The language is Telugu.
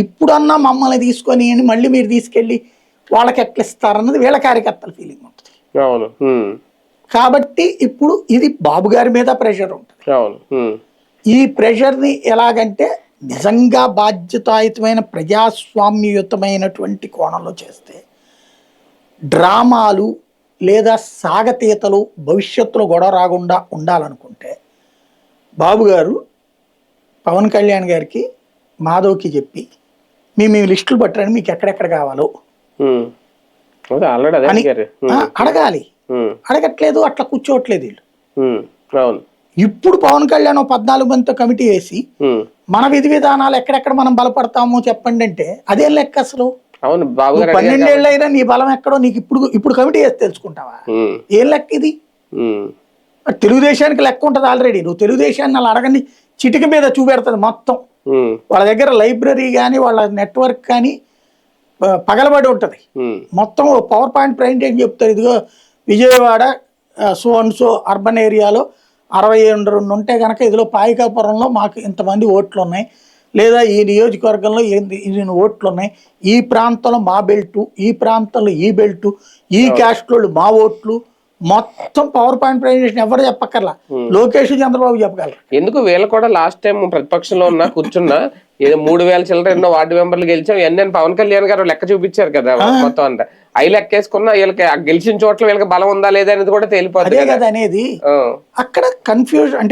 ఇప్పుడన్నా మమ్మల్ని తీసుకొని మళ్ళీ మీరు తీసుకెళ్ళి వాళ్ళకి ఎట్లా ఇస్తారన్నది వీళ్ళ కార్యకర్తల ఫీలింగ్ ఉంటుంది. అవును. కాబట్టి ఇప్పుడు ఇది బాబు గారి మీద ప్రెషర్ ఉంటుంది. అవును. ఈ ప్రెషర్ని ఎలాగంటే నిజంగా బాధ్యతాయుతమైన ప్రజాస్వామ్యయుతమైనటువంటి కోణంలో చేస్తే డ్రామాలు లేదా సాగతీతలు భవిష్యత్తులో గొడవ రాకుండా ఉండాలనుకుంటే బాబు గారు పవన్ కళ్యాణ్ గారికి మాధవ్కి చెప్పి మీ లిస్టులు పట్టరని మీకు ఎక్కడెక్కడ కావాలో అని అడగాలి. అడగట్లేదు, అట్లా కూర్చోవట్లేదు వీళ్ళు. ఇప్పుడు పవన్ కళ్యాణ్ 14 మందితో కమిటీ వేసి మన విధి విధానాలు ఎక్కడెక్కడ మనం బలపడతామో చెప్పండి అంటే అదేం లెక్క అసలు? 12 ఏళ్ళు అయినా నీ బలం ఎక్కడో నీకు ఇప్పుడు కమిటీ వేసి తెలుసుకుంటావా? ఏం లెక్క ఇది? తెలుగుదేశానికి లెక్క ఉంటుంది ఆల్రెడీ. నువ్వు తెలుగుదేశాన్ని అలా అడగండి, చిటిక మీద చూపెడుతుంది మొత్తం. వాళ్ళ దగ్గర లైబ్రరీ కానీ వాళ్ళ నెట్వర్క్ కానీ పగలబడి ఉంటుంది మొత్తం. పవర్ పాయింట్ ప్రెజెంటేషన్ చెప్తారు, ఇదిగో Vijayawada so and so urban ఏరియాలో 62 ఉంటే కనుక ఇదిలో పాయికాపురంలో మాకు ఇంతమంది ఓట్లు ఉన్నాయి, లేదా ఈ నియోజకవర్గంలో ఇన్ని ఓట్లు ఉన్నాయి, ఈ ప్రాంతంలో మా బెల్టు, ఈ ప్రాంతంలో ఈ బెల్టు, ఈ క్యాస్ట్లో మా ఓట్లు, మొత్తం పవర్ పాయింట్ ప్రెజెంటేషన్ ఎవరు చెప్పక్కర్లా, లోకేష్ చంద్రబాబు చెప్పగలరు. ఎందుకు వీళ్ళు కూడా లాస్ట్ టైం ప్రతిపక్షంలో ఉన్నా కూర్చున్నా ఏదో 3000 చిల్లర ఎన్నో వార్డు మెంబర్లు గెలిచాం ఎన్ని పవన్ కళ్యాణ్ గారు లెక్క చూపించారు కదా మొత్తం అంతా. అవి లెక్కేసుకున్నా వీళ్ళకి గెలిచిన చోట్ల వీళ్ళకి బలం ఉందా లేదా అనేది కూడా తేలిపోతుంది కదా అనేది. అక్కడ కన్ఫ్యూజన్ అంటే